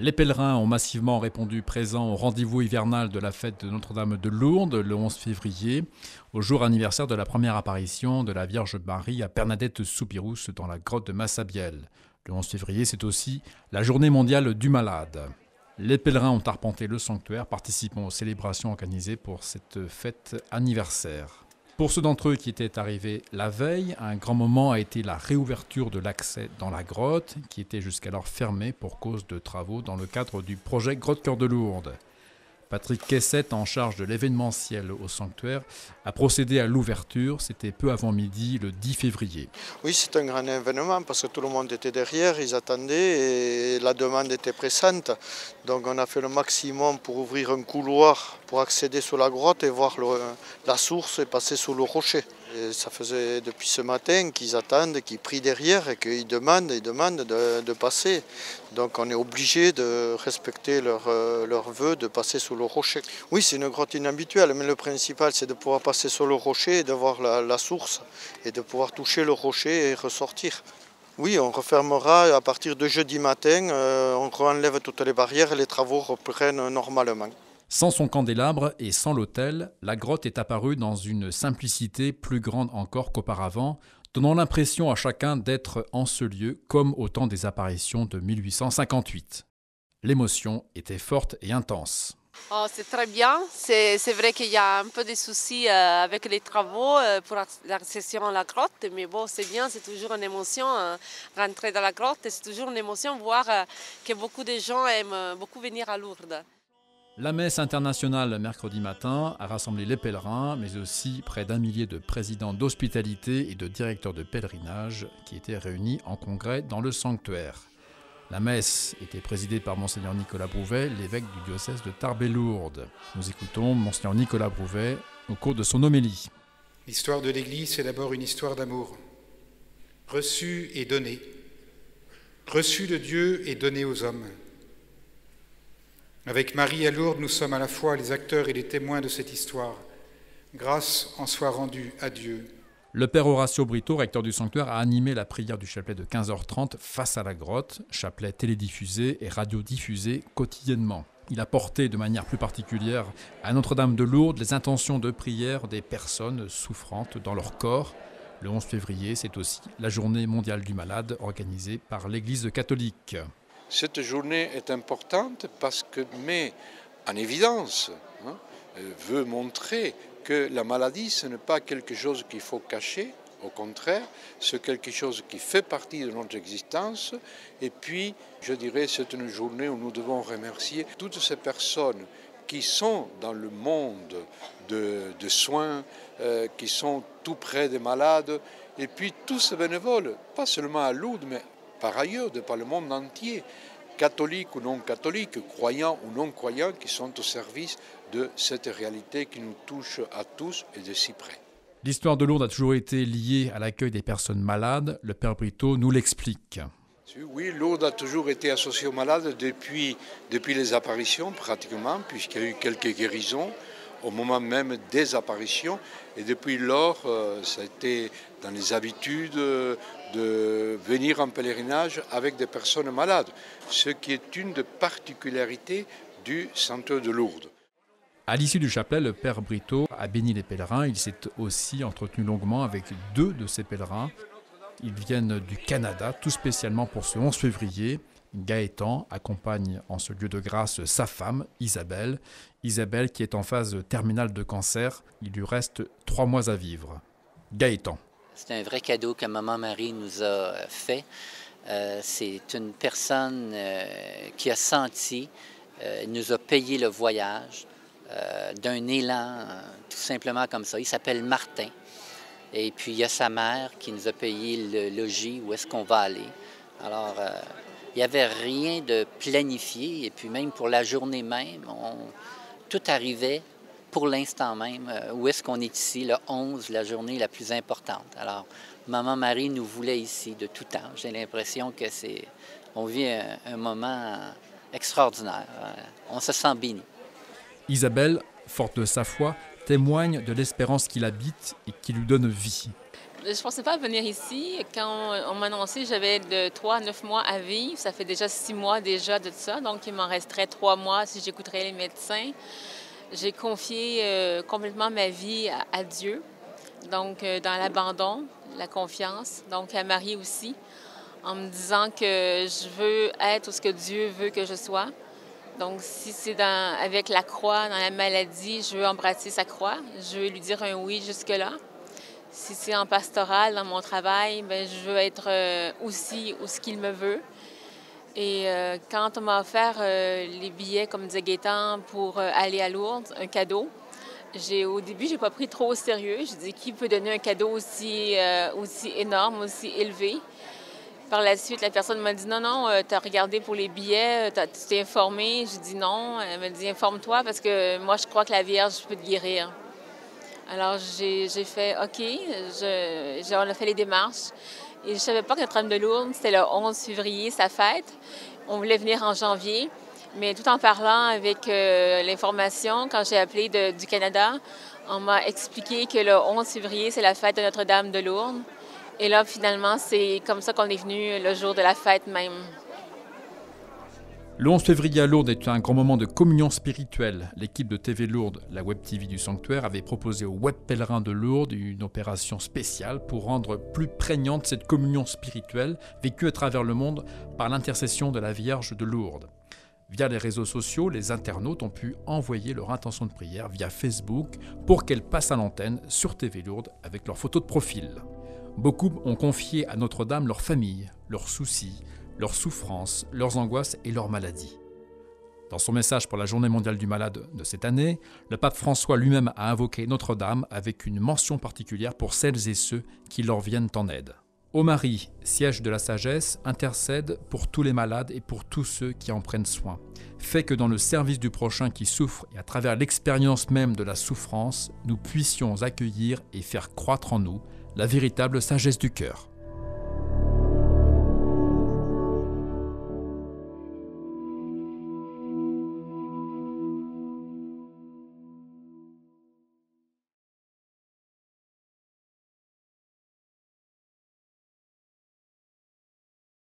Les pèlerins ont massivement répondu présents au rendez-vous hivernal de la fête de Notre-Dame de Lourdes le 11 février, au jour anniversaire de la première apparition de la Vierge Marie à Bernadette-Soupirous dans la grotte de Massabielle. Le 11 février, c'est aussi la journée mondiale du malade. Les pèlerins ont arpenté le sanctuaire, participant aux célébrations organisées pour cette fête anniversaire. Pour ceux d'entre eux qui étaient arrivés la veille, un grand moment a été la réouverture de l'accès dans la grotte, qui était jusqu'alors fermée pour cause de travaux dans le cadre du projet Grotte-Cœur de Lourdes. Patrick Kessette, en charge de l'événementiel au sanctuaire, a procédé à l'ouverture. C'était peu avant midi, le 10 février. Oui, c'est un grand événement parce que tout le monde était derrière, ils attendaient et la demande était pressante. Donc on a fait le maximum pour ouvrir un couloir pour accéder sous la grotte et voir la source et passer sous le rocher. Et ça faisait depuis ce matin qu'ils attendent, qu'ils prient derrière et qu'ils demandent de passer. Donc on est obligé de respecter leur vœu de passer sous le rocher. Oui, c'est une grotte inhabituelle, mais le principal c'est de pouvoir passer sur le rocher et de voir la source et de pouvoir toucher le rocher et ressortir. Oui, on refermera à partir de jeudi matin, on enlève toutes les barrières et les travaux reprennent normalement. Sans son candélabre et sans l'autel, la grotte est apparue dans une simplicité plus grande encore qu'auparavant, donnant l'impression à chacun d'être en ce lieu comme au temps des apparitions de 1858. L'émotion était forte et intense. Oh, c'est très bien. C'est vrai qu'il y a un peu de soucis avec les travaux pour l'accession à la grotte, mais bon, c'est bien, c'est toujours une émotion. Rentrer dans la grotte, c'est toujours une émotion, voir que beaucoup de gens aiment beaucoup venir à Lourdes. La messe internationale mercredi matin a rassemblé les pèlerins, mais aussi près d'1 millier de présidents d'hospitalité et de directeurs de pèlerinage qui étaient réunis en congrès dans le sanctuaire. La messe était présidée par Monseigneur Nicolas Brouvet, l'évêque du diocèse de Tarbes et Lourdes. Nous écoutons Monseigneur Nicolas Brouvet au cours de son homélie. L'histoire de l'Église, c'est d'abord une histoire d'amour. Reçu et donné. Reçu de Dieu et donné aux hommes. Avec Marie à Lourdes, nous sommes à la fois les acteurs et les témoins de cette histoire. Grâce en soit rendue à Dieu. Le père Horacio Brito, recteur du sanctuaire, a animé la prière du chapelet de 15h30 face à la grotte, chapelet télédiffusé et radiodiffusé quotidiennement. Il a porté de manière plus particulière à Notre-Dame de Lourdes les intentions de prière des personnes souffrantes dans leur corps. Le 11 février, c'est aussi la journée mondiale du malade organisée par l'Église catholique. Cette journée est importante parce que met en évidence, veut montrer que la maladie, ce n'est pas quelque chose qu'il faut cacher, au contraire, c'est quelque chose qui fait partie de notre existence. Et puis, je dirais, c'est une journée où nous devons remercier toutes ces personnes qui sont dans le monde de soins, qui sont tout près des malades, et puis tous ces bénévoles, pas seulement à Lourdes, mais par ailleurs, de par le monde entier, catholiques ou non catholiques, croyants ou non croyants, qui sont au service de cette réalité qui nous touche à tous et de si près. L'histoire de Lourdes a toujours été liée à l'accueil des personnes malades. Le père Brito nous l'explique. Oui, Lourdes a toujours été associée aux malades depuis les apparitions pratiquement, puisqu'il y a eu quelques guérisons au moment même des apparitions. Et depuis lors, ça a été dans les habitudes de venir en pèlerinage avec des personnes malades, ce qui est une des particularités du sanctuaire de Lourdes. À l'issue du chapelet, le père Brito a béni les pèlerins. Il s'est aussi entretenu longuement avec 2 de ces pèlerins. Ils viennent du Canada, tout spécialement pour ce 11 février. Gaëtan accompagne en ce lieu de grâce sa femme, Isabelle. Isabelle qui est en phase terminale de cancer. Il lui reste 3 mois à vivre. Gaëtan. C'est un vrai cadeau que Maman Marie nous a fait. C'est une personne qui a senti, nous a payé le voyage d'un élan, tout simplement comme ça. Il s'appelle Martin. Et puis, il y a sa mère qui nous a payé le logis, où est-ce qu'on va aller. Alors, il n'y avait rien de planifié. Et puis, même pour la journée même, tout arrivait pour l'instant même. Où est-ce qu'on est ici, le 11, la journée la plus importante. Alors, Maman Marie nous voulait ici de tout temps. J'ai l'impression que on vit un moment extraordinaire. On se sent béni. Isabelle, forte de sa foi, témoigne de l'espérance qui l'habite et qui lui donne vie. Je ne pensais pas venir ici. Quand on m'a annoncé que j'avais de 3 à 9 mois à vivre, ça fait déjà 6 mois déjà de ça, donc il m'en resterait 3 mois si j'écouterais les médecins. J'ai confié complètement ma vie à Dieu, donc dans l'abandon, la confiance, donc à Marie aussi, en me disant que je veux être ce que Dieu veut que je sois. Donc si c'est avec la croix, dans la maladie, je veux embrasser sa croix, je veux lui dire un oui jusque-là. Si c'est en pastoral, dans mon travail, bien, je veux être aussi où ce qu'il me veut. Et quand on m'a offert les billets, comme disait Gaétan, pour aller à Lourdes, un cadeau, au début, je n'ai pas pris trop au sérieux. Je dis, qui peut donner un cadeau aussi énorme, aussi élevé? Par la suite, la personne m'a dit, non, tu as regardé pour les billets, tu t'es informé. J'ai dit non. Elle m'a dit, informe-toi parce que moi, je crois que la Vierge peut te guérir. Alors, j'ai fait OK, on a fait les démarches. Et je ne savais pas que Notre-Dame de Lourdes, c'était le 11 février, sa fête. On voulait venir en janvier. Mais tout en parlant avec l'information, quand j'ai appelé du Canada, on m'a expliqué que le 11 février, c'est la fête de Notre-Dame de Lourdes. Et là, finalement, c'est comme ça qu'on est venu le jour de la fête même. Le 11 février à Lourdes est un grand moment de communion spirituelle. L'équipe de TV Lourdes, la Web TV du sanctuaire, avait proposé aux web pèlerins de Lourdes une opération spéciale pour rendre plus prégnante cette communion spirituelle vécue à travers le monde par l'intercession de la Vierge de Lourdes. Via les réseaux sociaux, les internautes ont pu envoyer leur intention de prière via Facebook pour qu'elle passe à l'antenne sur TV Lourdes avec leurs photos de profil. Beaucoup ont confié à Notre-Dame leur famille, leurs soucis, leurs souffrances, leurs angoisses et leurs maladies. Dans son message pour la Journée mondiale du malade de cette année, le pape François lui-même a invoqué Notre-Dame avec une mention particulière pour celles et ceux qui leur viennent en aide. Ô Marie, siège de la sagesse, intercède pour tous les malades et pour tous ceux qui en prennent soin. Fais que dans le service du prochain qui souffre et à travers l'expérience même de la souffrance, nous puissions accueillir et faire croître en nous la véritable sagesse du cœur.